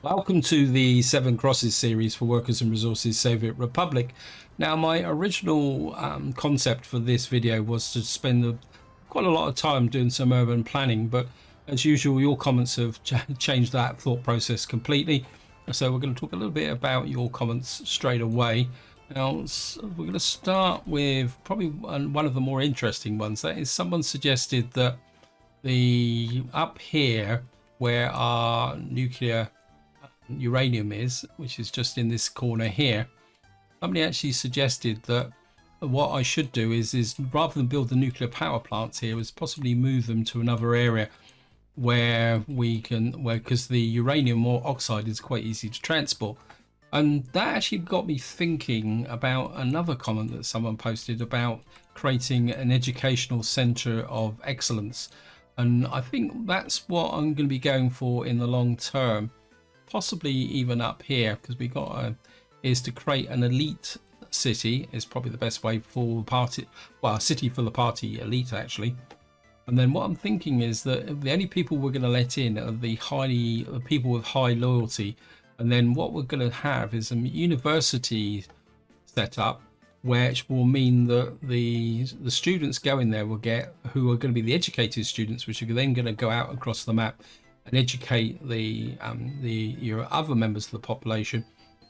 Welcome to the Seven Crosses series for Workers and Resources Soviet Republic. Now, my original concept for this video was to spend quite a lot of time doing some urban planning, but as usual, your comments have changed that thought process completely. So we're going to talk a little bit about your comments straight away. Now, we're going to start with probably one of the more interesting ones. That is, someone suggested that the up here where our nuclear uranium is, which is just in this corner here, somebody actually suggested that what I should do is rather than build the nuclear power plants here, is possibly move them to another area where we can, because the uranium or oxide is quite easy to transport. And that actually got me thinking about another comment that someone posted about creating an educational center of excellence. And I think that's what I'm going to be going for in the long term, possibly even up here, because we got is to create an elite city is probably the best way for the party, well, a city for the party elite actually. And then what I'm thinking is that the only people we're going to let in are the people with high loyalty. And then what we're going to have is a university set up, which will mean that the students going there will get, who are going to be the educated students, which are then going to go out across the map and educate your other members of the population.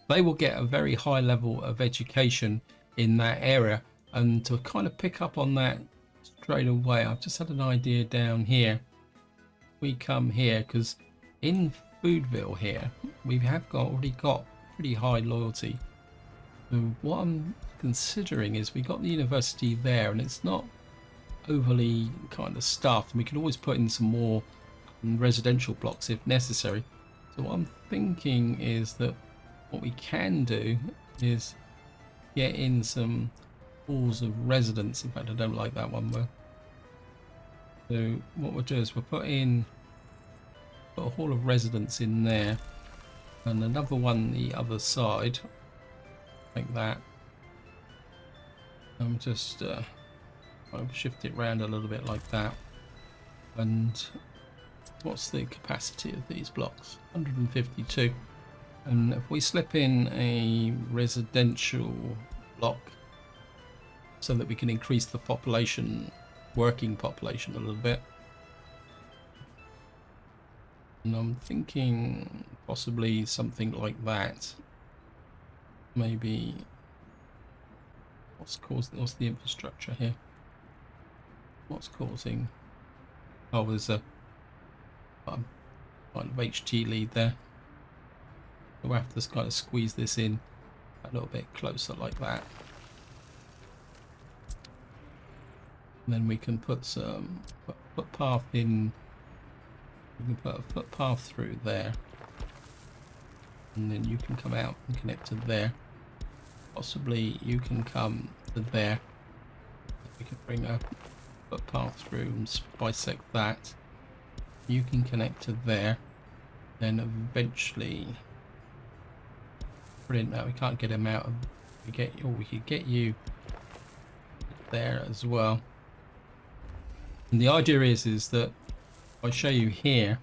They will get a very high level of education in that area. And to kind of pick up on that straight away, I've just had an idea down here. We come here because in Foodville here we have already got pretty high loyalty. So what I'm considering is we got the university there and it's not overly kind of stuffed, and we can always put in some more residential blocks if necessary. So what I'm thinking is that what we can do is get in some halls of residence. In fact, I don't like that one though. So what we'll do is we'll put a hall of residence in there and another one the other side like that. I'm just I'll shift it around a little bit like that. And what's the capacity of these blocks? 152. And if we slip in a residential block so that we can increase the population, working population a little bit. And I'm thinking possibly something like that. Maybe what's the infrastructure here? What's causing? Oh, there's a kind of HT lead there. We'll have to kind of squeeze this in a little bit closer like that. And then we can put some footpath in. We can put a footpath through there. And then you can come out and connect to there. Possibly you can come to there. We can bring a footpath through and bisect that. You can connect to there. Then eventually, brilliant. Now we can't get him out. We could get you there as well. And the idea is that if I show you here,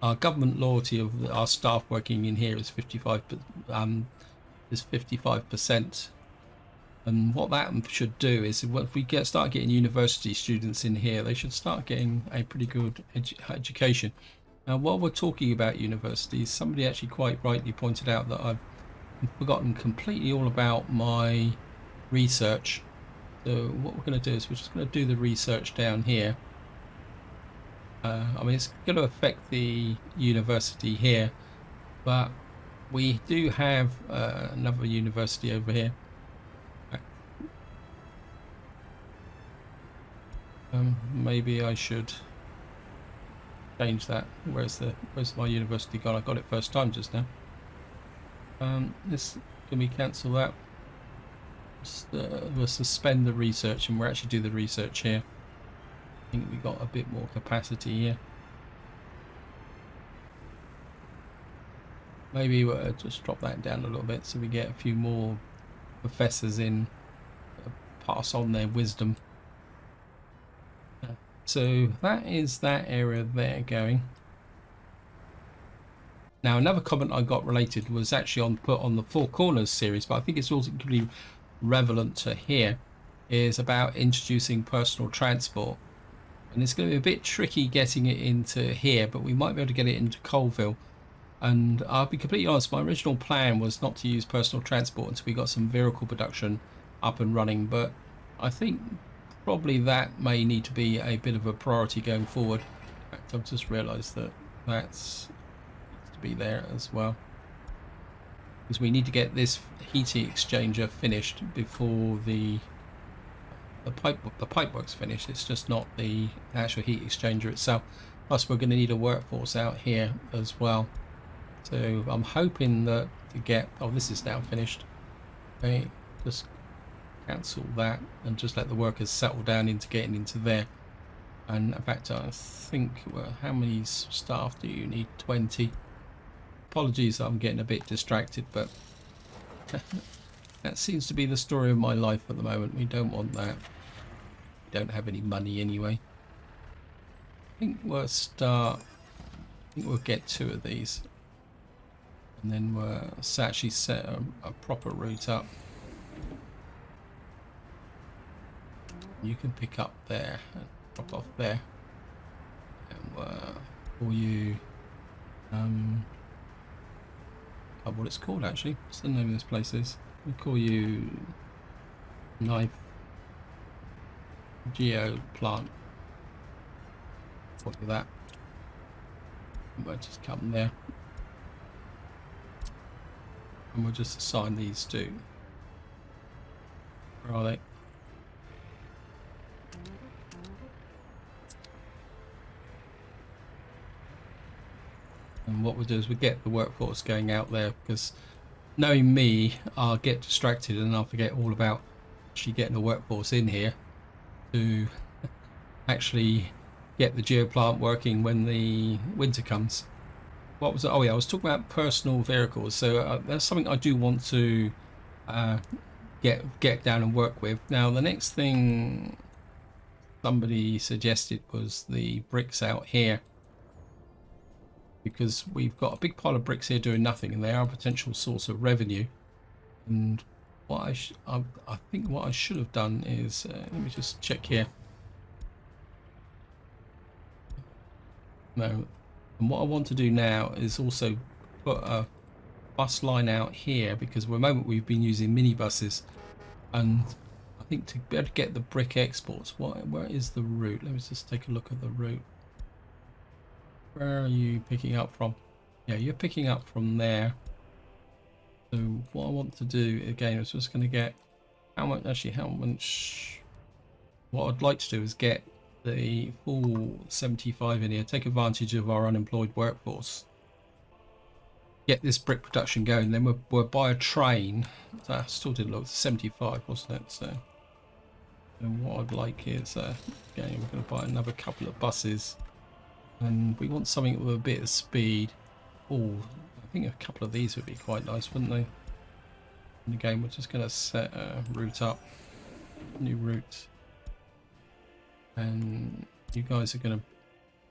our government loyalty of our staff working in here is 55%. And what that should do is, if we start getting university students in here, they should start getting a pretty good education. Now, while we're talking about universities, somebody actually quite rightly pointed out that I've forgotten completely all about my research. So what we're going to do is we're just going to do the research down here. I mean, it's going to affect the university here, but we do have another university over here. Maybe I should change that. Where's my university gone? I got it first time just now. Can we cancel that? We'll suspend the research and we'll actually do the research here. I think we got a bit more capacity here. Maybe we'll just drop that down a little bit so we get a few more professors in, pass on their wisdom. So that is that area there going. Now, another comment I got related was actually put on the Four Corners series, but I think it's also really relevant to here, is about introducing personal transport. And it's going to be a bit tricky getting it into here, but we might be able to get it into Colville. And I'll be completely honest, my original plan was not to use personal transport until we got some vehicle production up and running, but I think probably that may need to be a bit of a priority going forward. In fact, I've just realised that that's to be there as well, because we need to get this heating exchanger finished before the pipe work's finished. It's just not the actual heat exchanger itself. Plus we're going to need a workforce out here as well, so I'm hoping that to get, oh, this is now finished. Okay, just cancel that and just let the workers settle down into getting into there. And in fact, I think, well, how many staff do you need? 20. Apologies, I'm getting a bit distracted, but that seems to be the story of my life at the moment. We don't want that. We don't have any money anyway. I think we'll start. I think we'll get 2 of these, and then we'll actually set a proper route up. You can pick up there and drop off there, and for you, what it's called actually. What's the name of this place is? We call you Knife Geo Plant. Copy that. We'll just come there, and we'll just assign these to. Where are they? And what we'll do is we'll get the workforce going out there, because knowing me, I'll get distracted and I'll forget all about actually getting the workforce in here to actually get the geoplant working when the winter comes. What was it? Oh yeah, I was talking about personal vehicles. So that's something I do want to get down and work with. Now the next thing somebody suggested was the bricks out here, because we've got a big pile of bricks here doing nothing, and they are a potential source of revenue. And what I think what I should have done is let me just check here. No, and what I want to do now is also put a bus line out here, because at the moment we've been using minibuses, and I think to be able to get the brick exports, where is the route? Let me just take a look at the route. Where are you picking up from? Yeah, you're picking up from there. So what I want to do again is just going to get how much. What I'd like to do is get the full 75 in here, take advantage of our unemployed workforce, get this brick production going, then we'll buy a train. That still didn't look 75, wasn't it? So and what I'd like is again, we're going to buy another couple of buses. And we want something with a bit of speed. Oh, I think a couple of these would be quite nice, wouldn't they? And again, we're just going to set a route up, new route. And you guys are going to,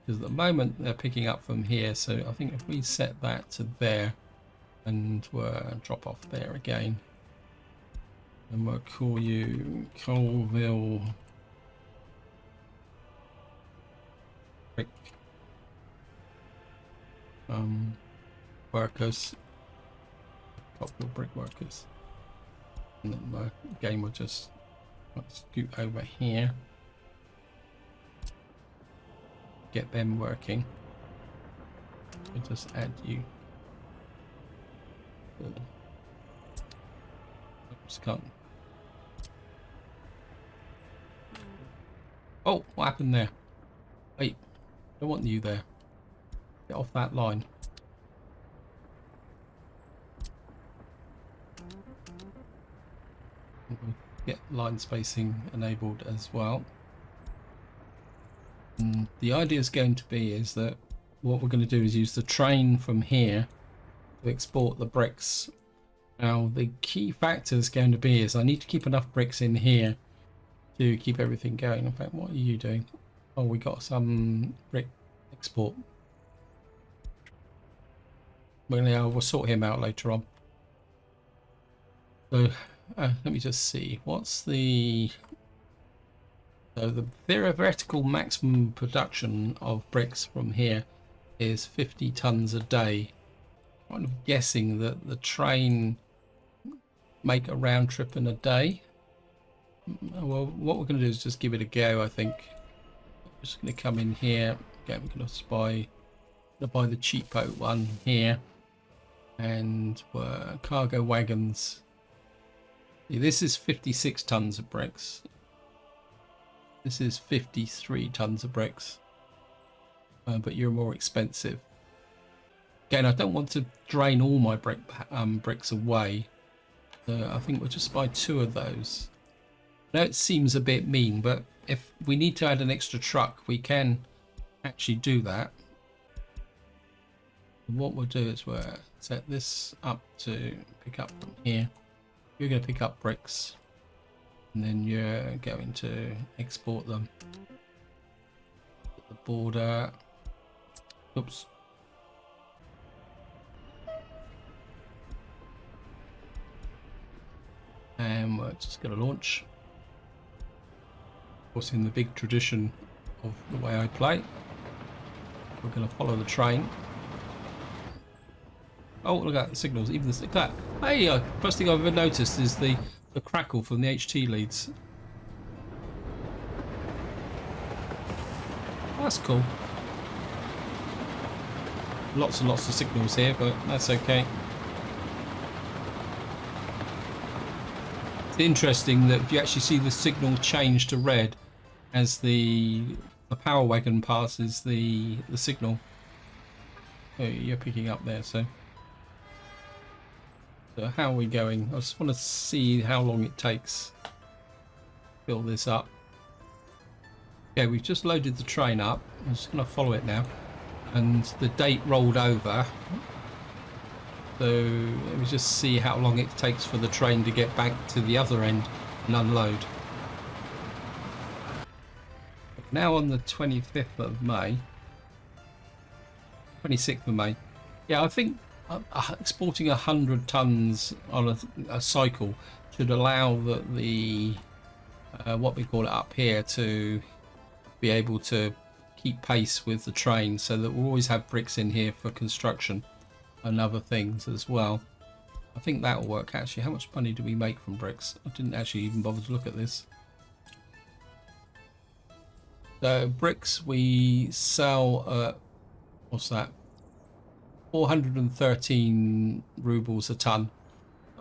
because at the moment they're picking up from here. So I think if we set that to there, and we'll drop off there again, and we'll call you Colville Brick workers, Colville brick workers, and then again we'll just scoot over here, get them working. We'll just add you. Oops, can't. Oh, what happened there? Wait, I don't want you there. Get off that line. Get line spacing enabled as well. And the idea is going to be is that what we're going to do is use the train from here to export the bricks. Now the key factor is going to be is I need to keep enough bricks in here to keep everything going. In fact, what are you doing? Oh, we got some brick export. Well, we'll sort him out later on. So let me just see. What's the... So the theoretical maximum production of bricks from here is 50 tons a day. Kind of guessing that the train make a round trip in a day. Well, what we're going to do is just give it a go, I think. I'm just going to come in here. Okay, we're going to buy the cheapo one here. And cargo wagons. See, this is 56 tons of bricks. This is 53 tons of bricks. But you're more expensive. Again, I don't want to drain all my bricks away. I think we'll just buy 2 of those. Now it seems a bit mean, but if we need to add an extra truck, we can actually do that. And what we'll do is we'll set this up to pick up from here. You're going to pick up bricks, and then you're going to export them. At the border. Oops. And we're just going to launch. Of course, in the big tradition of the way I play, we're going to follow the train. Oh, look at the signals. Even the that. Hey, first thing I've ever noticed is the crackle from the HT leads. That's cool. Lots and lots of signals here, but that's okay. It's interesting that you actually see the signal change to red as the power wagon passes the signal. Oh, you're picking up there, so how are we going? I just want to see how long it takes to fill this up. Okay, we've just loaded the train up. I'm just going to follow it now, and the date rolled over. So let me just see how long it takes for the train to get back to the other end and unload. Now on the 25th of May, 26th of May. Yeah, I think exporting 100 tons on a cycle should allow the what we call it up here to be able to keep pace with the train, so that we'll always have bricks in here for construction and other things as well. I think that will work. Actually, how much money do we make from bricks? I didn't actually even bother to look at this. So bricks we sell at, what's that, 413 rubles a ton.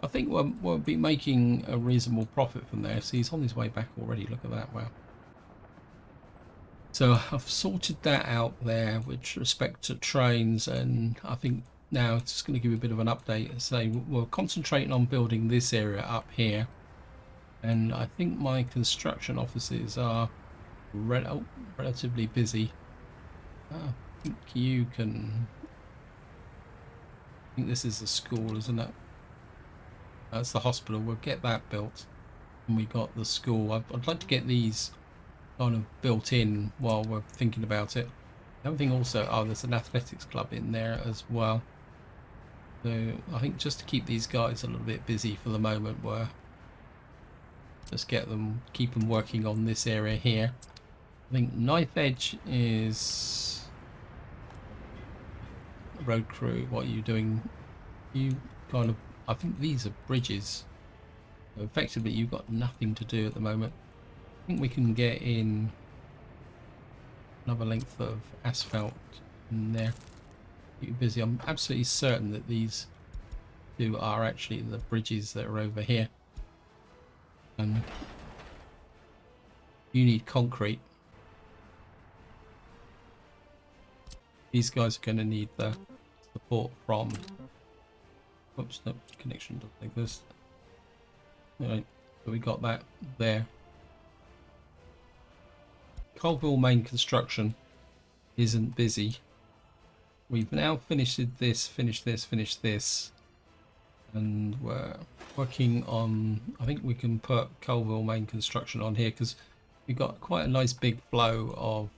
I think we'll be making a reasonable profit from there. See, he's on his way back already. Look at that. Wow. So I've sorted that out there with respect to trains, and I think now it's just going to give you a bit of an update. So we're concentrating on building this area up here, and I think my construction offices are relatively busy. I think you can... I think this is the school, isn't it? That's the hospital. We'll get that built, and we got the school. I'd like to get these kind of built in while we're thinking about it. The other thing also, there's an athletics club in there as well. So I think just to keep these guys a little bit busy for the moment, we're just keep them working on this area here. I think Knife Edge is road crew. What are you doing? You kind of, I think these are bridges. So effectively, you've got nothing to do at the moment. I think we can get in another length of asphalt in there. Keep you busy. I'm absolutely certain that these two are actually the bridges that are over here. And you need concrete. These guys are going to need the support from... Whoops, no, connection doesn't exist. Alright, so we got that there. Colville main construction isn't busy. We've now finished this, finished this, and we're working on... I think we can put Colville main construction on here because we've got quite a nice big flow of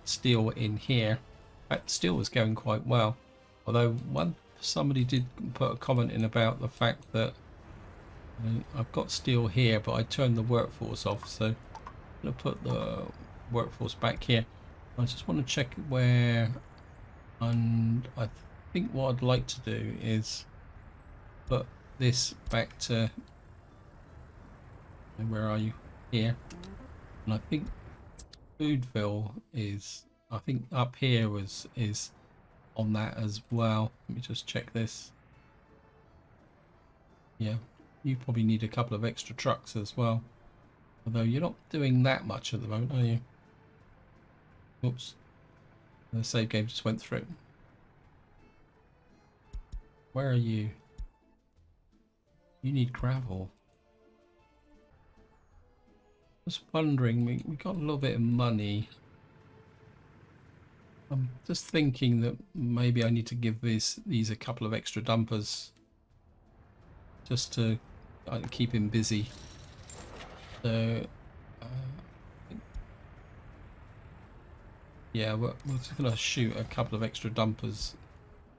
steel in here. In fact, steel is going quite well. Although somebody did put a comment in about the fact that I've got steel here, but I turned the workforce off, so I'm going to put the workforce back here. I just want to check where, and I think what I'd like to do is put this back to, where are you? Here. And I think Foodville is, I think up here is on that as well. Let me just check this. Yeah, you probably need a couple of extra trucks as well. Although you're not doing that much at the moment, are you? Oops. The save game just went through. Where are you? You need gravel. Just wondering, we got a little bit of money. I'm just thinking that maybe I need to give these a couple of extra dumpers just to keep him busy. So yeah, we're just gonna shoot a couple of extra dumpers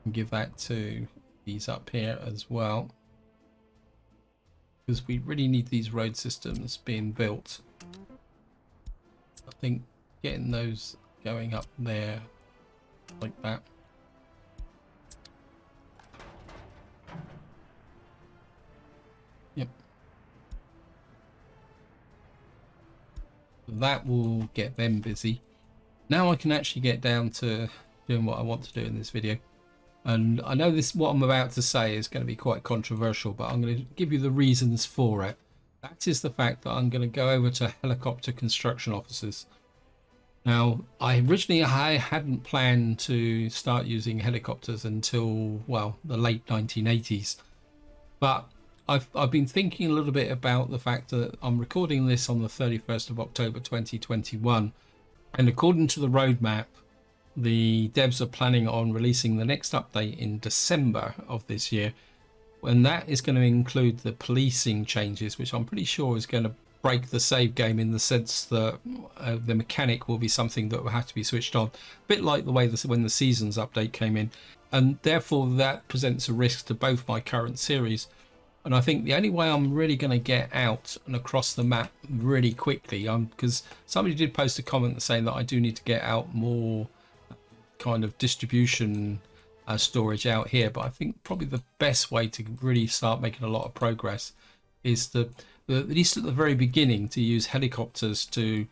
and give that to these up here as well, because we really need these road systems being built. I think getting those going up there like that. Yep. That will get them busy. Now I can actually get down to doing what I want to do in this video. And I know what I'm about to say is going to be quite controversial, but I'm going to give you the reasons for it. That is the fact that I'm going to go over to helicopter construction offices. Now, I hadn't planned to start using helicopters until, well, the late 1980s. But I've been thinking a little bit about the fact that I'm recording this on the 31st of October 2021. And according to the roadmap, the devs are planning on releasing the next update in December of this year. And that is going to include the policing changes, which I'm pretty sure is going to break the save game in the sense that the mechanic will be something that will have to be switched on. A bit like the way when the seasons update came in. And therefore that presents a risk to both my current series. And I think the only way I'm really going to get out and across the map really quickly, because somebody did post a comment saying that I do need to get out more kind of distribution storage out here, but I think probably the best way to really start making a lot of progress is to, at least at the very beginning, to use helicopters to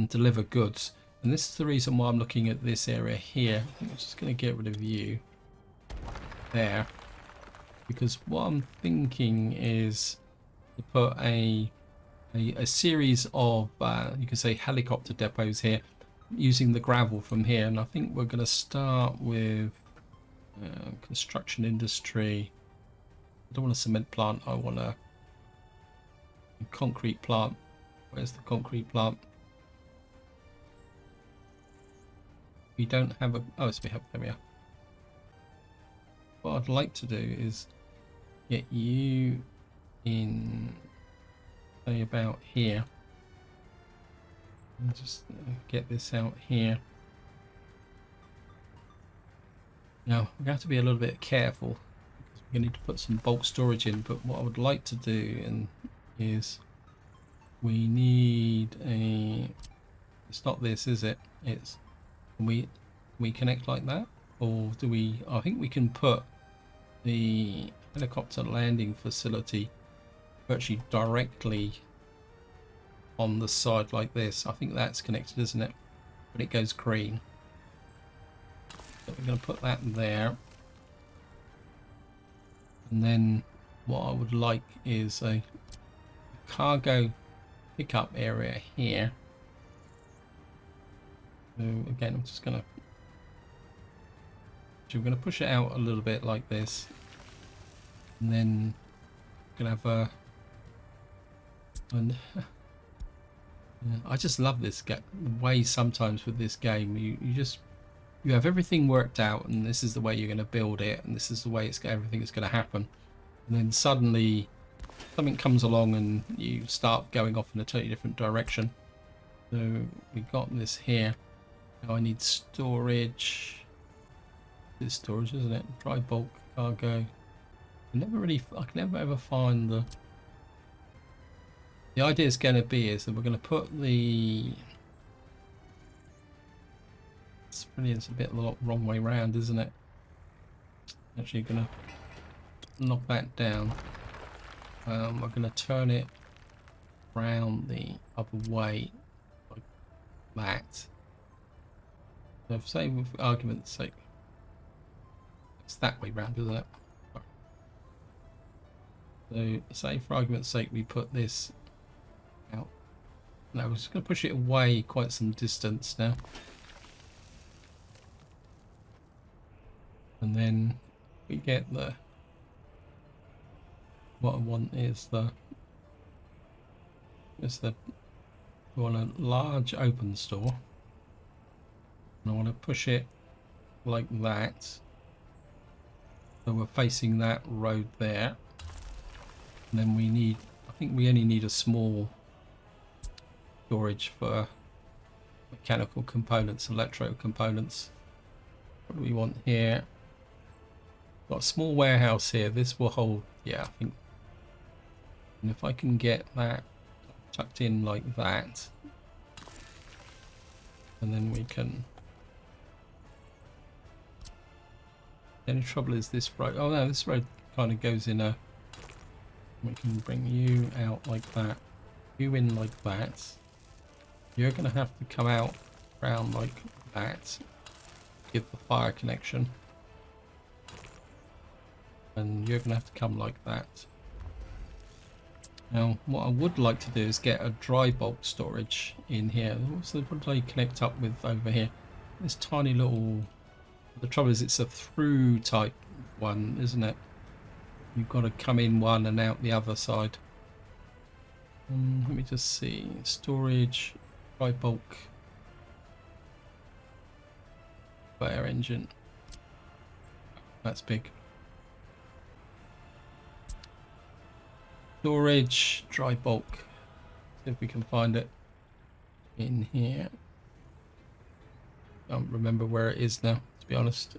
deliver goods. And this is the reason why I'm looking at this area here. I think I'm just going to get rid of you there, because what I'm thinking is to put a series of you can say helicopter depots here using the gravel from here. And I think we're going to start with construction industry. I don't want a cement plant, I want a concrete plant. Where's the concrete plant? We don't have a, oh, it's, there we are. What I'd like to do is get you in, say, about here. And just get this out here. Now, we have to be a little bit careful because we're going to need to put some bulk storage in, but what I would like to do is we need a, it's not this, is it? It's, can we connect like that? Or do we, I think we can put the helicopter landing facility virtually directly on the side like this. I think that's connected, isn't it? But it goes green. So we're going to put that there. And then what I would like is a cargo pickup area here. So again, I'm just going to, we're going to push it out a little bit like this. And then we're going to have I just love this way sometimes with this game. You have everything worked out, and this is the way you're going to build it, and this is the way everything is going to happen. And then suddenly something comes along and you start going off in a totally different direction. So we got this here. Now I need storage. this storage, isn't it? Dry bulk cargo. I can never ever find the idea is going to be is that we're going to put the, it's a bit the wrong way round, isn't it? Actually going to knock that down. We're going to turn it round the other way like that. So if, say, with argument's sake, it's that way round, isn't it? So say for argument's sake we put this out. Now we're just going to push it away quite some distance now. And then we get the, what I want is we want a large open store. And I want to push it like that. So we're facing that road there. And then we need, I think we only need a small storage for mechanical components, electro components. What do we want here? Got a small warehouse here. This will hold, yeah, I think. And if I can get that tucked in like that, and then we can. The only trouble is this road. Oh no, this road kind of goes in a. We can bring you out like that, you in like that. You're going to have to come out around like that, give the fire connection. And you're going to have to come like that. Now, what I would like to do is get a dry bulk storage in here. What do I connect up with over here? This tiny little... The trouble is it's a through type one, isn't it? You've got to come in one and out the other side. Let me just see. Storage, dry bulk, fire engine. That's big. Storage, dry bulk. See if we can find it in here. Can't remember where it is now, to be honest.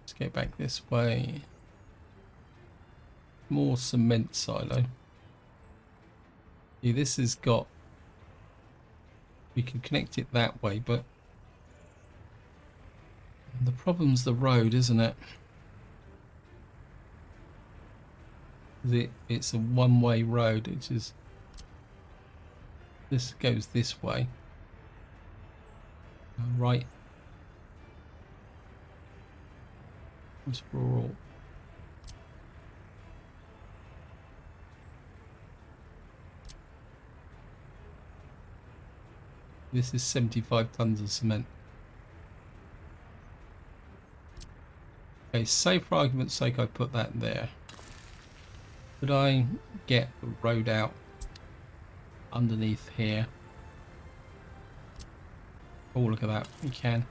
Let's get back this way. More cement silo. See, this has got, we can connect it that way, but the problem's the road, isn't it? It's a one-way road, which is, this goes this way, right? It's rural. This is 75 tons of cement. Okay, say for argument's sake I put that there. Could I get the road out underneath here? Oh, look at that. We can.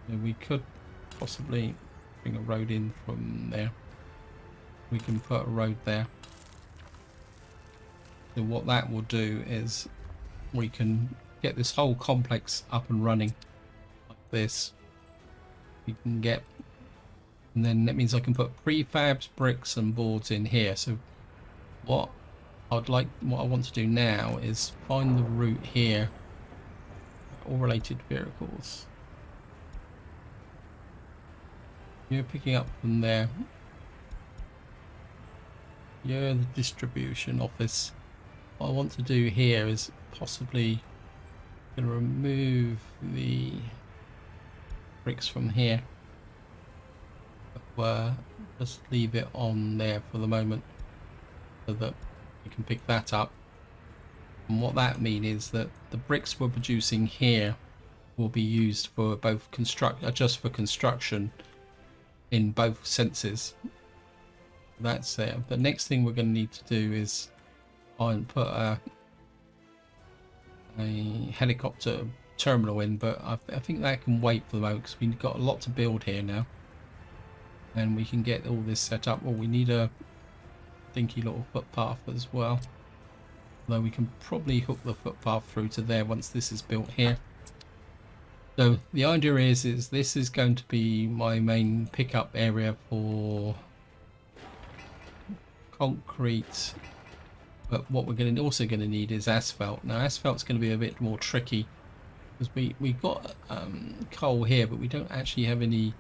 So we could possibly bring a road in from there. We can put a road there. So what that will do is we can get this whole complex up and running like this. We can get, and then that means I can put prefabs, bricks and boards in here. So what I want to do now is find the route here. All related vehicles. You're picking up from there. You're the distribution office. What I want to do here is possibly going to remove the bricks from here. Just leave it on there for the moment so that you can pick that up. And what that means is that the bricks we're producing here will be used for both just for construction in both senses. That's it. The next thing we're going to need to do is put a helicopter terminal in, but I think that can wait for the moment because we've got a lot to build here now, and we can get all this set up. Well, we need a dinky little footpath as well, though we can probably hook the footpath through to there once this is built here. So the idea is this is going to be my main pickup area for concrete, but what we're also going to need is asphalt. Now asphalt's going to be a bit more tricky because we've got coal here, but we don't actually have any.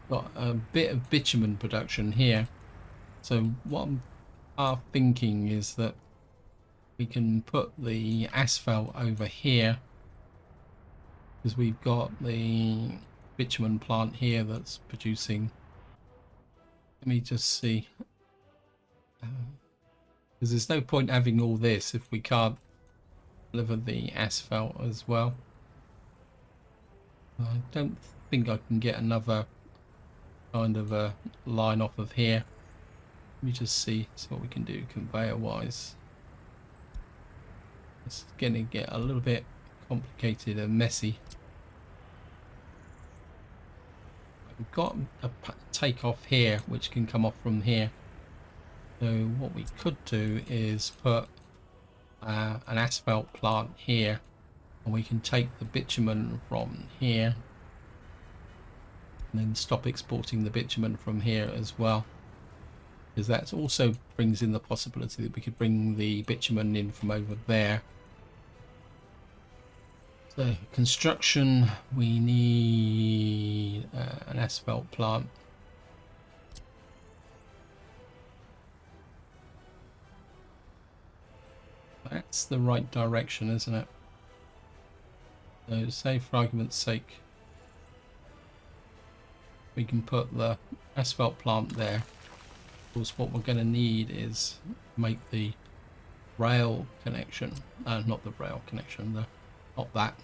Got a bit of bitumen production here. So what I'm thinking is that we can put the asphalt over here because we've got the bitumen plant here that's producing. Let me just see, because there's no point having all this if we can't deliver the asphalt as well. I don't think I can get another kind of a line off of here. Let me just see what we can do conveyor wise. It's going to get a little bit complicated and messy. We've got a takeoff here which can come off from here. So what we could do is put an asphalt plant here, and we can take the bitumen from here and then stop exporting the bitumen from here as well, because that also brings in the possibility that we could bring the bitumen in from over there. So construction, we need an asphalt plant. That's the right direction, isn't it? So say for argument's sake we can put the asphalt plant there. Of course what we're going to need is make the rail connection, not the rail connection, not that.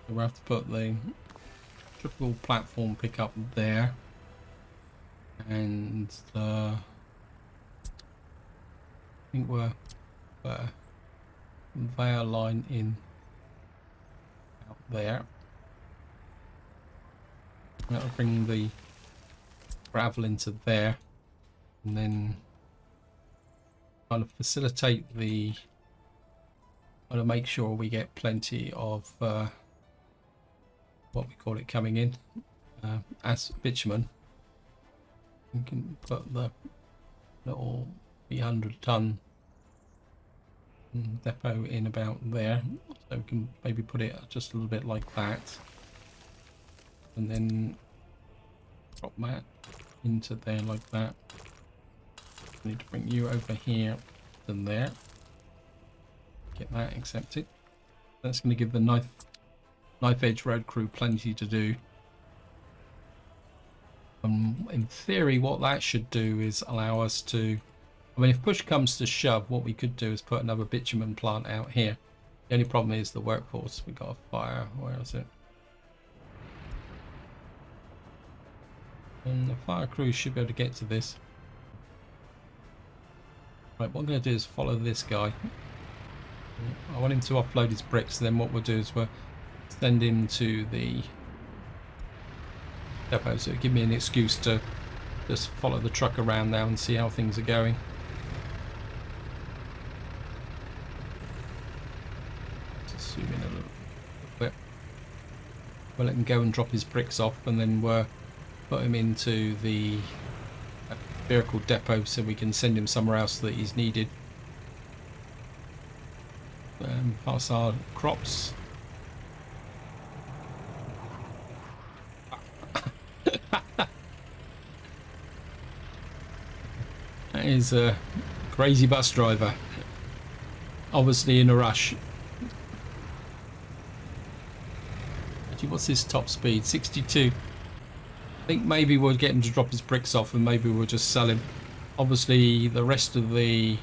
So we'll have to put the triple platform pickup there, and I think we're conveyor line in out there. That'll bring the gravel into there, and then kind of facilitate the, kind of make sure we get plenty of what we call it coming in as bitumen. We can put the little 300-ton depot in about there, so we can maybe put it just a little bit like that, and then drop that into there like that. We need to bring you over here and there, get that accepted. That's going to give the knife edge road crew plenty to do. In theory what that should do is allow us to, I mean if push comes to shove, what we could do is put another bitumen plant out here. The only problem is the workforce. We got a fire, where is it? And the fire crew should be able to get to this. Right, what I'm going to do is follow this guy. I want him to offload his bricks, then what we'll do is we'll send him to the depot, so it'll give me an excuse to just follow the truck around now and see how things are going. Just zoom in a little bit. We'll let him go and drop his bricks off, and then we'll put him into the vehicle depot so we can send him somewhere else that he's needed. Pass our crops. That is a crazy bus driver, obviously in a rush. Actually, what's his top speed? 62. I think maybe we'll get him to drop his bricks off, and maybe we'll just sell him. Obviously the rest of the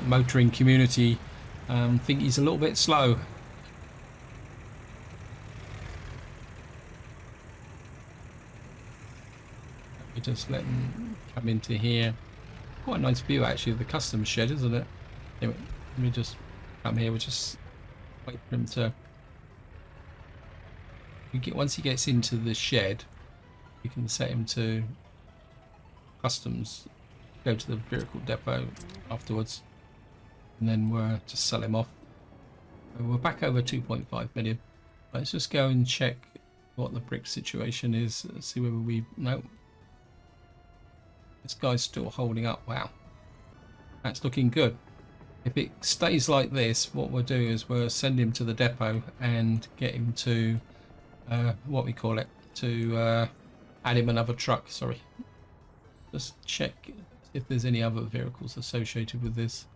motoring community think he's a little bit slow. We just let him come into here. Quite a nice view actually of the customs shed, isn't it? Anyway, let me just come here. We'll just wait for him to. Once he gets into the shed, we can set him to customs. Go to the vehicle depot afterwards. and then we'll just sell him off. We're back over 2.5 million. Let's just go and check what the brick situation is. Let's see whether we... No. This guy's still holding up. Wow. That's looking good. If it stays like this, what we'll do is we'll send him to the depot and get him to... what we call it? To add him another truck. Sorry. Just check if there's any other vehicles associated with this.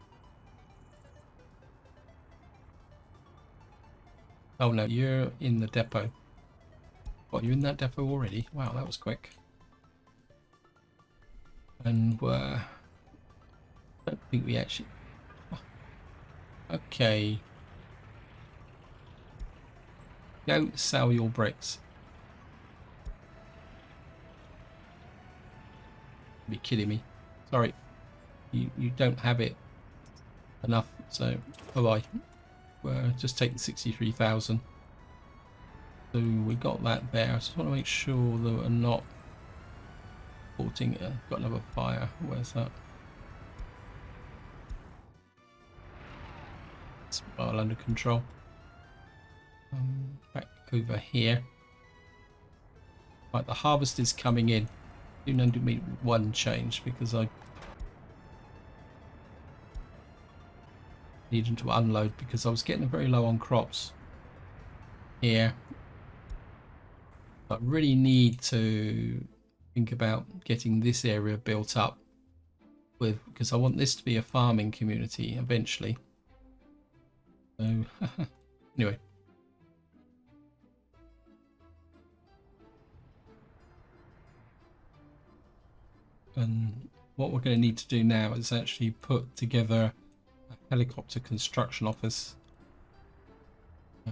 Oh no, you're in the depot. What, you're in that depot already? Wow, that was quick. And I don't think we actually... Okay. Go sell your bricks. You're kidding me. Sorry. You don't have it enough, so bye-bye. Just take the 63,000. So we got that there. I just want to make sure that we're not porting it. Got another fire. Where's that? It's well under control. Back over here. Right, the harvest is coming in. You need to make one change because I needed to unload because I was getting very low on crops here. I really need to think about getting this area built up with, because I want this to be a farming community eventually. So anyway. And what we're going to need to do now is actually put together a helicopter construction office. I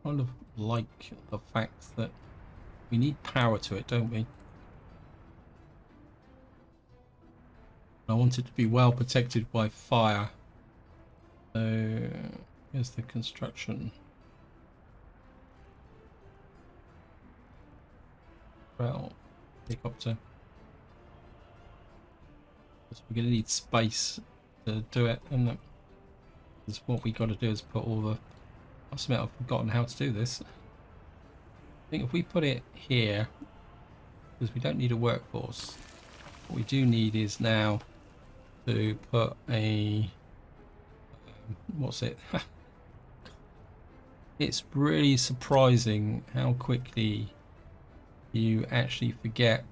kind of like the fact that we need power to it, don't we? I want it to be well protected by fire. So here's the construction. Well, helicopter. We're going to need space to do it, and that's what we got to do is put all the... I must admit I've forgotten how to do this. I think if we put it here, because we don't need a workforce, what we do need is now to put a... what's it? It's really surprising how quickly you actually forget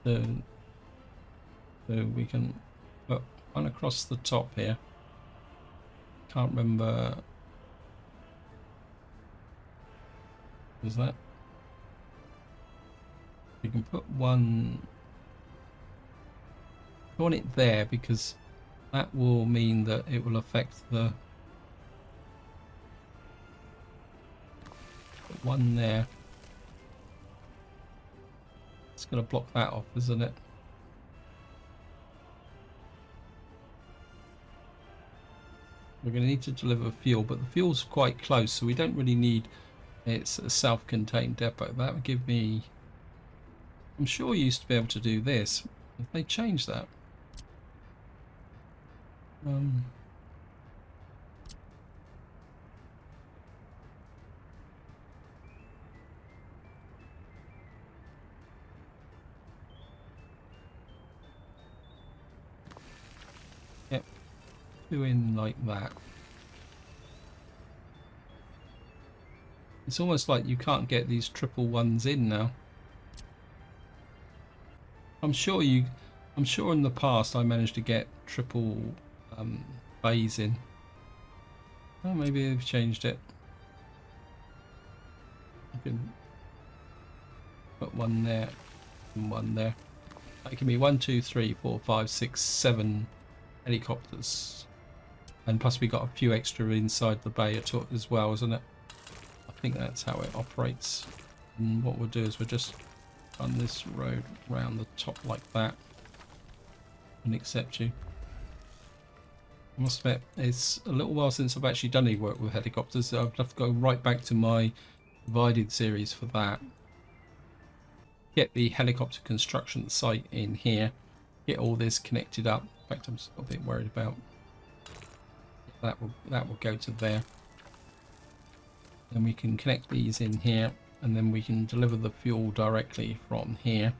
the... So we can put one across the top here. Can't remember. Is that? You can put one on it there because that will mean that it will affect the one there. It's going to block that off, isn't it? We're going to need to deliver fuel, but the fuel's quite close, so we don't really need... It's a self-contained depot. That would give me... I'm sure you used to be able to do this. If they changed that... Yep. Doing like that. It's almost like you can't get these triple ones in now. I'm sure in the past I managed to get triple bays in. Oh, maybe they've changed it. You can put one there and one there. That can be 1, 2, 3, 4, 5, 6, 7 helicopters. And plus we got a few extra inside the bay as well, isn't it? I think that's how it operates. And what we'll do is we'll just run this road round the top like that and accept you. I must admit, it's a little while since I've actually done any work with helicopters. I'll have to go right back to my divided series for that. Get the helicopter construction site in here. Get all this connected up. In fact, I'm just a bit worried about That will go to there. Then we can connect these in here, and then we can deliver the fuel directly from here.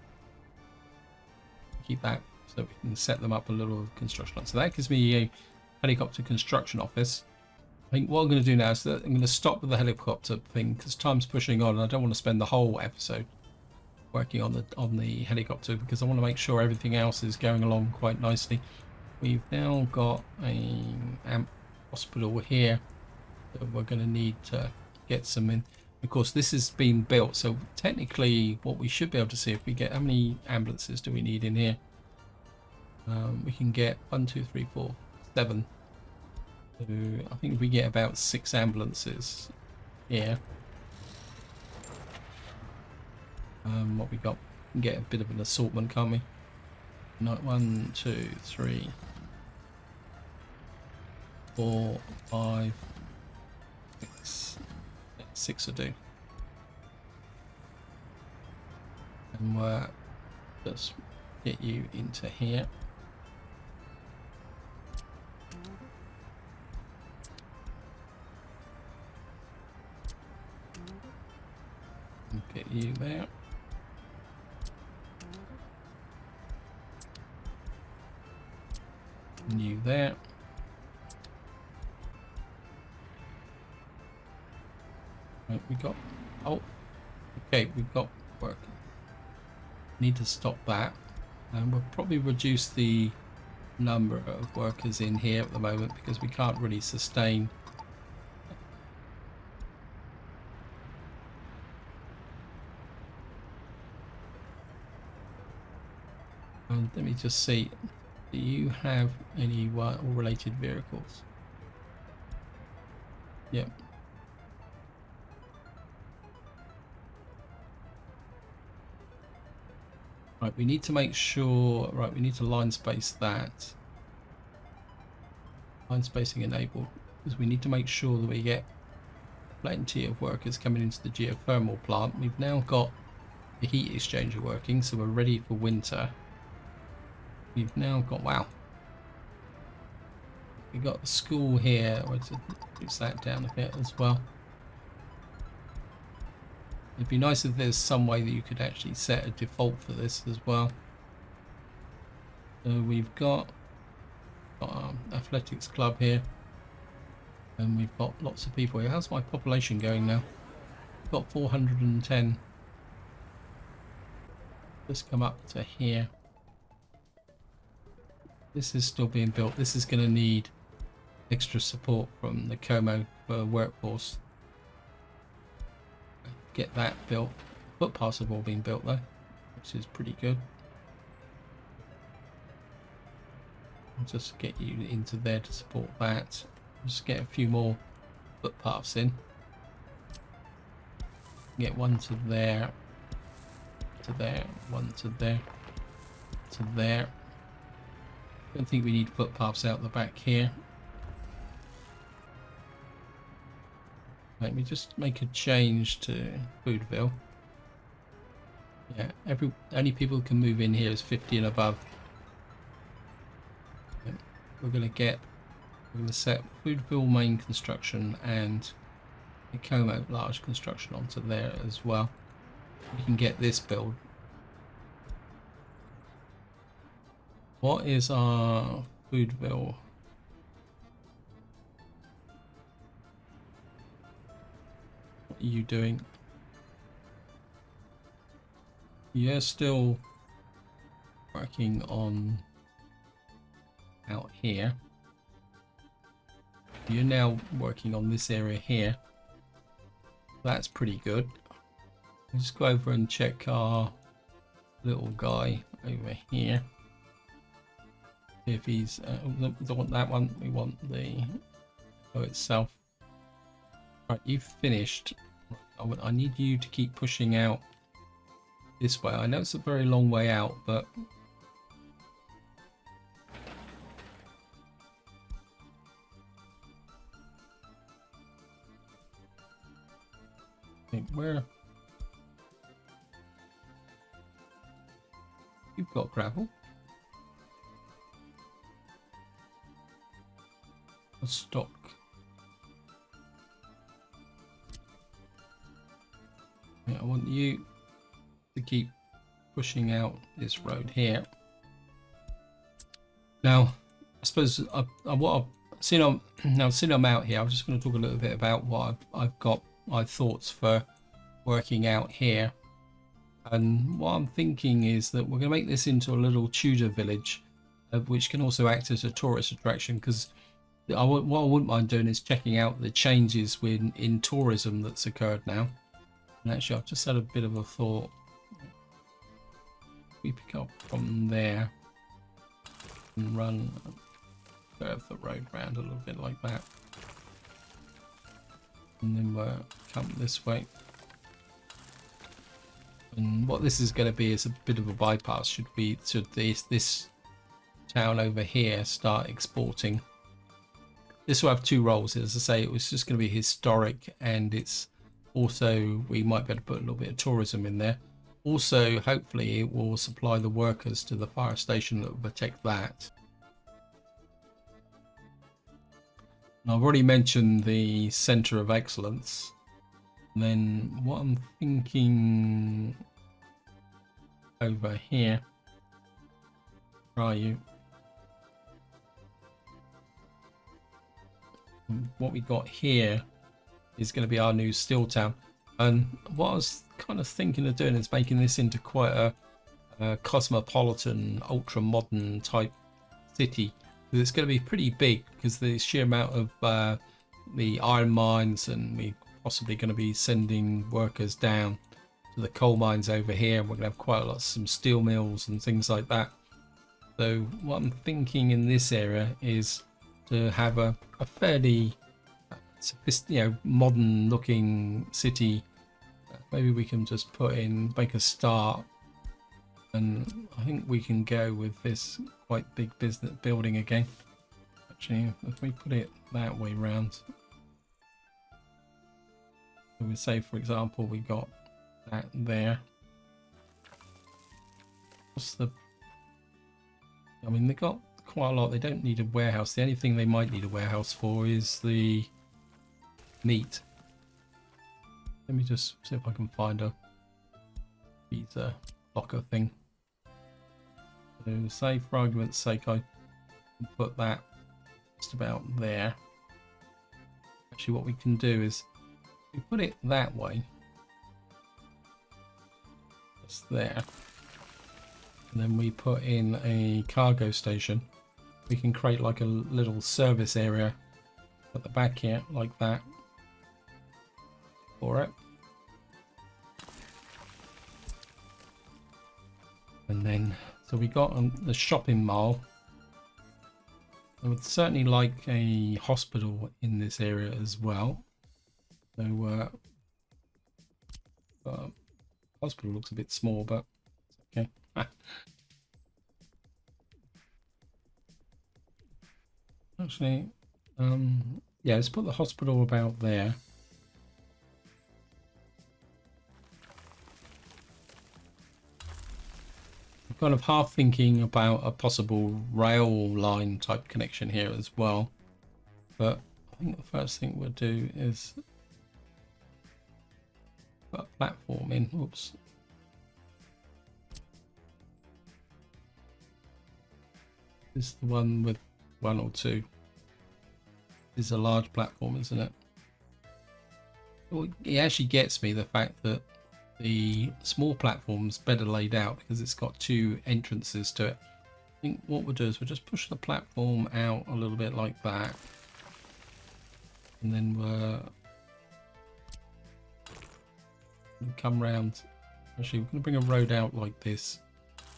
Keep that so we can set them up a little construction. So that gives me a helicopter construction office. I think what I'm going to do now is that I'm going to stop with the helicopter thing because time's pushing on, and I don't want to spend the whole episode working on the helicopter because I want to make sure everything else is going along quite nicely. We've now got a hospital here that we're going to need to get some in. Of course, this has been built, so technically what we should be able to see if we get how many ambulances do we need in here. We can get 1, 2, 3, 4, 7. So I think we get about 6 ambulances here. What we got? We can get a bit of an assortment, can't we? Not 1, 2, 3, 4, 5, 6. 6 will do. And we'll just get you into here. And get you there. And you there. We got, oh, okay, we've got work. Need to stop that, and we'll probably reduce the number of workers in here at the moment because we can't really sustain. And let me just see, do you have any related vehicles? Yep. Right, we need to make sure, right, we need to line space that. Line spacing enabled, because we need to make sure that we get plenty of workers coming into the geothermal plant. We've now got the heat exchanger working, so we're ready for winter. We've now got, wow. We've got the school here. We'll just reduce that down a bit as well. It'd be nice if there's some way that you could actually set a default for this as well. So we've got athletics club here, and we've got lots of people here. How's my population going now? We've got 410. Let's come up to here. This is still being built. This is going to need extra support from the Como workforce. Get that built. Footpaths have all been built though, which is pretty good. I'll just get you into there to support that. Just get a few more footpaths in. Get one to there, to there, one to there, to there. Don't think we need footpaths out the back here. Let me just make a change to Foodville. Yeah, only people who can move in here is 50 and above. Yeah, we're gonna set Foodville main construction and the Como large construction onto there as well. We can get this build. What is our Foodville? What are you doing? You're still working on out here. You're now working on this area here. That's pretty good. Let's go over and check our little guy over here. See if he's we don't want that one, we want the show itself. Right, you've finished. I need you to keep pushing out this way. I know it's a very long way out, but I think where you've got gravel. stock. Yeah, I want you to keep pushing out this road here. Now, I suppose what I've seen on now, since I'm out here, I'm just going to talk a little bit about what I've got my thoughts for working out here. And what I'm thinking is that we're going to make this into a little Tudor village, which can also act as a tourist attraction. Because what I wouldn't mind doing is checking out the changes in tourism that's occurred now. And actually, I've just had a bit of a thought. We pick up from there and run, curve the road round a little bit like that, and then we'll come this way. And what this is going to be is a bit of a bypass. Should this town over here start exporting? This will have two roles. As I say, it was just going to be historic, and it's also, we might be able to put a little bit of tourism in there. Also, hopefully it will supply the workers to the fire station that will protect that. And I've already mentioned the Centre of Excellence. And then what I'm thinking over here, where are you? What we got here is going to be our new steel town. And what I was kind of thinking of doing is making this into quite a cosmopolitan, ultra modern type city. Because it's going to be pretty big, because the sheer amount of the iron mines, and we possibly going to be sending workers down to the coal mines over here. We're going to have quite a lot, some steel mills and things like that. So what I'm thinking in this area is to have a fairly sophisticated, modern looking city. Maybe we can just make a start, and I think we can go with this quite big business building again. Actually, if we put it that way round, so we say, for example, we got that there. What's the? I mean, they got quite a lot. They don't need a warehouse. The only thing they might need a warehouse for is the meat. Let me just see if I can find a pizza locker thing. So say, for argument's sake, I can put that just about there. Actually, what we can do is we put it that way, just there, and then we put in a cargo station. We can create like a little service area at the back here, like that, for it. And then, so we got the shopping mall. I would certainly like a hospital in this area as well. So, hospital looks a bit small, but it's okay. Actually, yeah, let's put the hospital about there. Kind of half thinking about a possible rail line type connection here as well, but I think the first thing we'll do is put a platform in. Oops. This is the one with 1 or 2. This is a large platform, isn't it? Well, it actually gets me, the fact that the small platform's better laid out because it's got 2 entrances to it. I think what we'll do is we'll just push the platform out a little bit like that, and then we'll come round. Actually, we're going to bring a road out like this,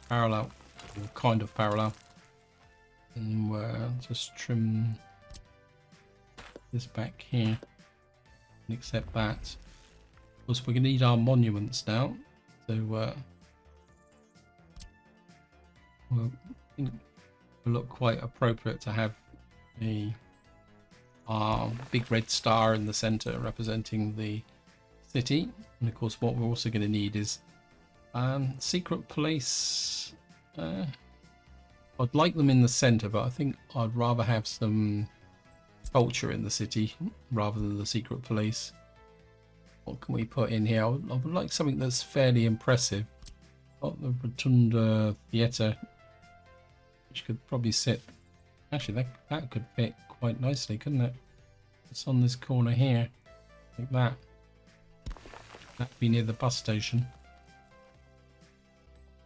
parallel, or kind of parallel, and we'll just trim this back here and accept that. Of course, we're going to need our monuments now, so will look quite appropriate to have a big red star in the center representing the city. And of course, what we're also going to need is secret police. I'd like them in the center, but I think I'd rather have some culture in the city rather than the secret police. What can we put in here? I would like something that's fairly impressive. Got the Rotunda Theatre, which could probably sit. Actually, that could fit quite nicely, couldn't it? It's on this corner here, like that. That'd be near the bus station.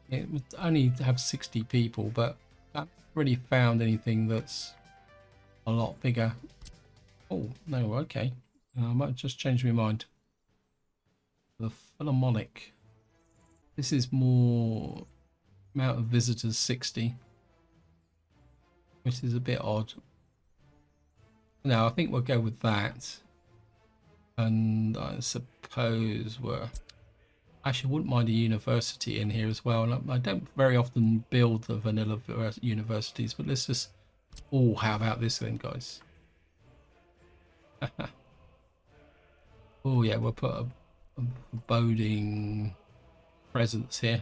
It would only have 60 people, but I haven't really found anything that's a lot bigger. Oh, no, okay. I might just change my mind. The Philharmonic. This is more amount of visitors, 60. Which is a bit odd. No, I think we'll go with that. And I suppose we're... Actually, I wouldn't mind a university in here as well. And I don't very often build the vanilla universities, but let's just... Oh, how about this then, guys? Oh, yeah, we'll put a boding presence here.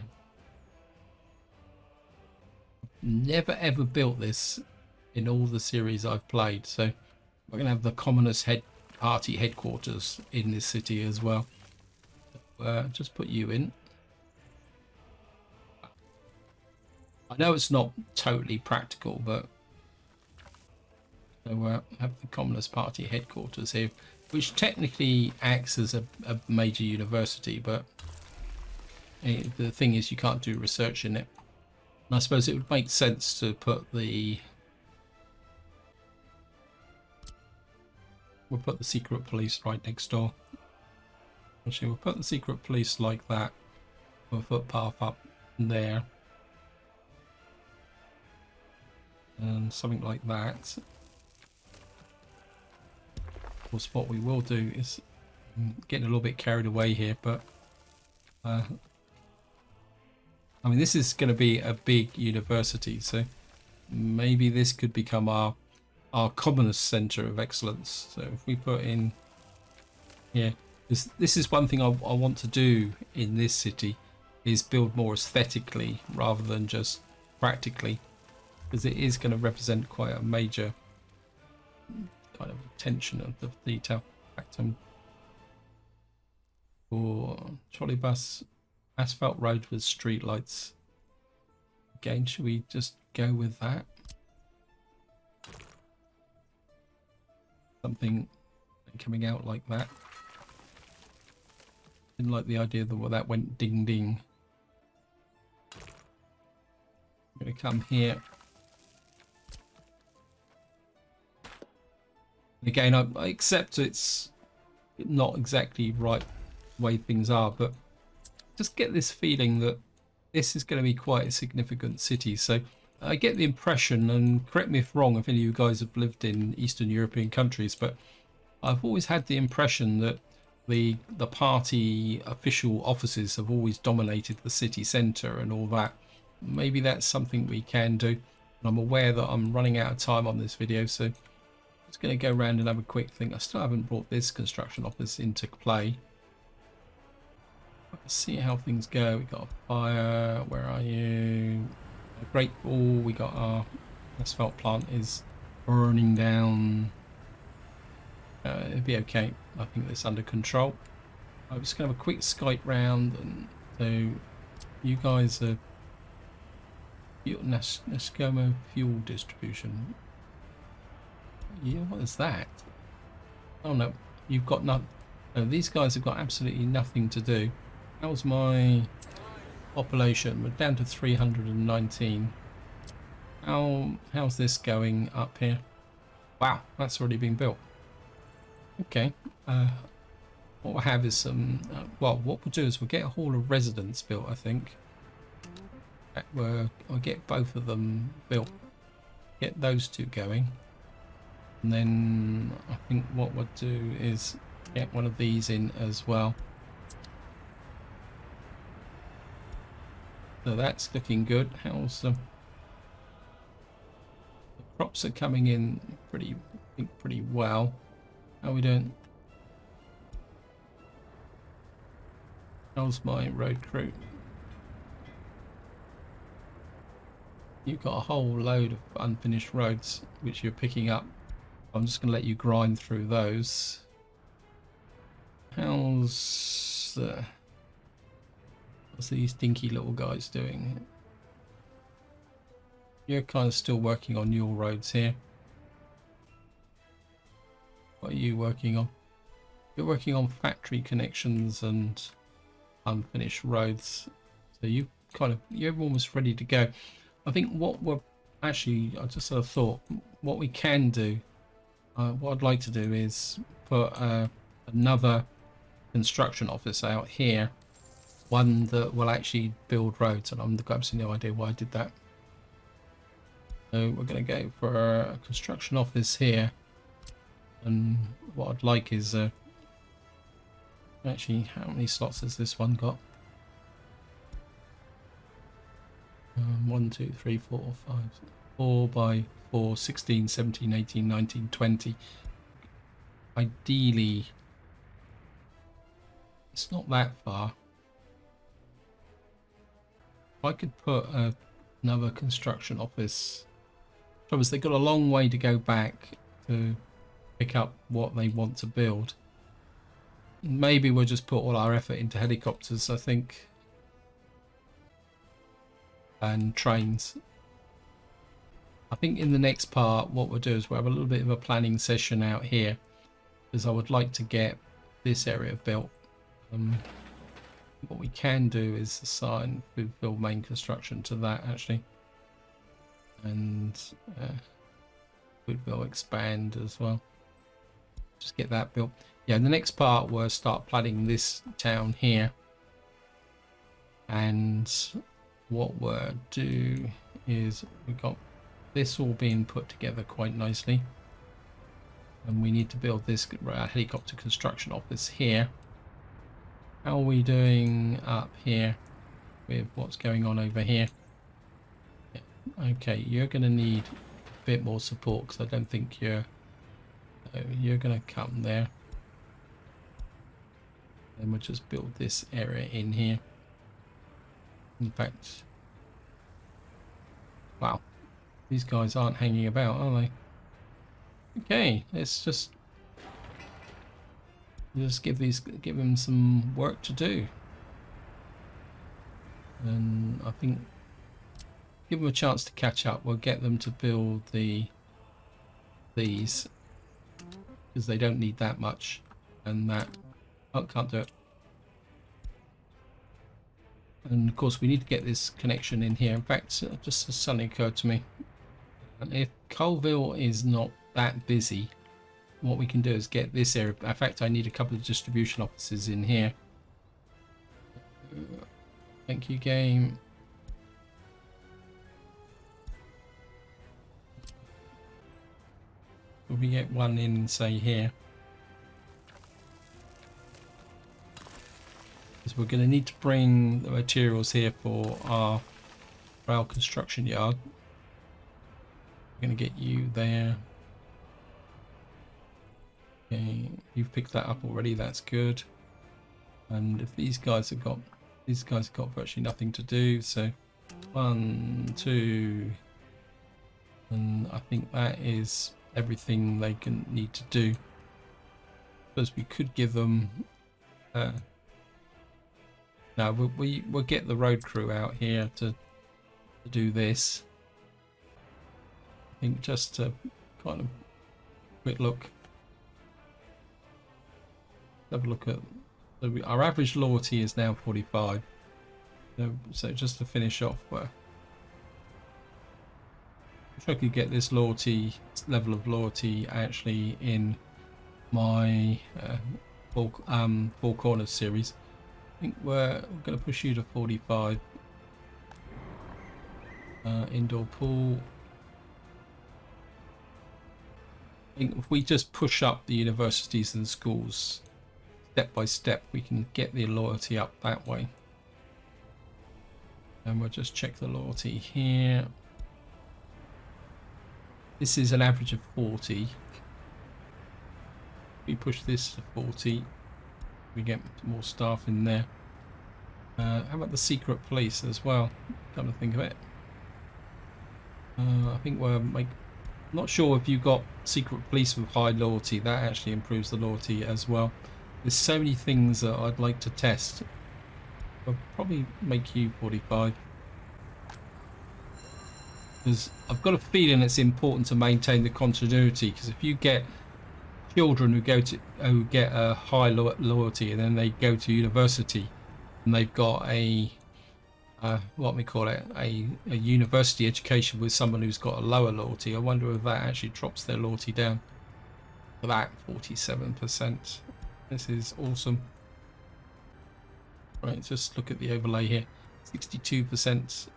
Never ever built this in all the series I've played, so we're gonna have the communist party headquarters in this city as well. Just put you in. I know it's not totally practical, but so have the Communist Party headquarters here, which technically acts as a major university, but the thing is you can't do research in it. And I suppose it would make sense to put the... We'll put the secret police right next door. Actually, we'll put the secret police like that. We'll put path up there. And something like that. Of course, what we will do is getting a little bit carried away here, but I mean, this is going to be a big university, so maybe this could become our communist center of excellence. So if we put in here, this is one thing I want to do in this city, is build more aesthetically rather than just practically, because it is going to represent quite a major kind of attention of the detail. In fact, for trolley bus, asphalt road with street lights. Again, should we just go with that? Something coming out like that. Didn't like the idea that that went ding ding. I'm going to come here. Again, I accept it's not exactly right way things are, but just get this feeling that this is going to be quite a significant city. So I get the impression, and correct me if wrong if any of you guys have lived in Eastern European countries, but I've always had the impression that the party official offices have always dominated the city centre and all that. Maybe that's something we can do. And I'm aware that I'm running out of time on this video, so I'm just going to go around and have a quick think. I still haven't brought this construction office into play. Let's see how things go. We got a fire. Where are you? A Great Ball. We got our asphalt plant is burning down. It'll be okay. I think that's under control. I'm just going to have a quick Skype round, and so you guys are Nescomo fuel distribution. Yeah, what is that? Oh no, you've got none. No, these guys have got absolutely nothing to do. How's my population? We're down to 319. How's this going up here? Wow, that's already been built. Okay. What we'll have is some... well, what we'll do is we'll get a hall of residence built, I think. I'll get both of them built. Get those two going. And then I think what we'll do is get one of these in as well. So that's looking good. How's the crops are coming in pretty well. How are we doing? How's my road crew? You've got a whole load of unfinished roads which you're picking up. I'm just going to let you grind through those. What's these dinky little guys doing? You're kind of still working on your roads here. What are you working on? You're working on factory connections and unfinished roads. So you're almost ready to go. I think what we're actually, I just had a thought, what we can do, what I'd like to do is put another construction office out here, one that will actually build roads, and I've absolutely no idea why I did that. So we're going to go for a construction office here, and what I'd like is actually, how many slots has this one got? 1, 2, 3, 4, 5, 4 by 4, 16, 17, 18, 19, 20. Ideally, it's not that far. If I could put another construction office, trouble is they've got a long way to go back to pick up what they want to build. Maybe we'll just put all our effort into helicopters, I think, and trains. I think in the next part what we'll do is we'll have a little bit of a planning session out here, because I would like to get this area built. What we can do is assign build main construction to that actually, and will expand as well. Just get that built. Yeah, in the next part we'll start planning this town here, and what we'll do is we've got this all being put together quite nicely, and we need to build this helicopter construction office here. How are we doing up here with what's going on over here? Yeah. Okay, you're going to need a bit more support, because I don't think you're going to come there. Then we'll just build this area in here. In fact, wow, these guys aren't hanging about, are they? Okay, let's just give them some work to do, and I think give them a chance to catch up. We'll get them to build these, because they don't need that much, and that can't do it. And of course we need to get this connection in here. In fact, just suddenly occurred to me, if Colville is not that busy, what we can do is get this area. In fact, I need a couple of distribution offices in here. Thank you, game. Will we get one in, say, here? Because we're going to need to bring the materials here for our rail construction yard. We're going to get you there. Okay, you've picked that up already. That's good. And if these guys have got virtually nothing to do. So 1, 2, and I think that is everything they can need to do. Because we could give them. Now we'll get the road crew out here to do this. I think just to kind of quick look. Have a look at our average loyalty is now 45. So just to finish off, if I could get this level of loyalty actually in my Four Corners series, I think we're going to push you to 45. Indoor pool. I think if we just push up the universities and schools step by step, we can get the loyalty up that way. And we'll just check the loyalty here. This is an average of 40. We push this to 40. We get more staff in there. How about the secret police as well? Come to think of it. I think we'll Not sure if you've got secret police with high loyalty, that actually improves the loyalty as well. There's so many things that I'd like to test. I'll probably make you 45. Because I've got a feeling it's important to maintain the continuity, because if you get children who get a high loyalty and then they go to university and they've got a what we call it, a university education with someone who's got a lower loyalty, I wonder if that actually drops their loyalty down. For that, 47%. This is awesome. Right, just look at the overlay here. 62%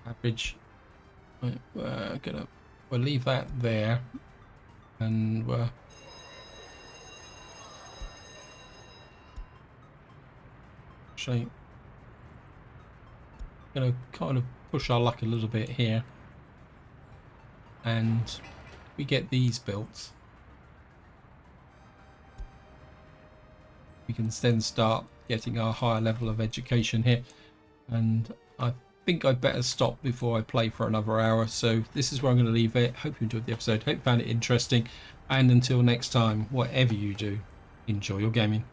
average. Right, we'll leave that there, and we're actually gonna kind of push our luck a little bit here, and we get these built. We can then start getting our higher level of education here, and I think I'd better stop before I play for another hour. So this is where I'm going to leave it. Hope you enjoyed the episode, hope you found it interesting, and until next time, whatever you do, enjoy your gaming.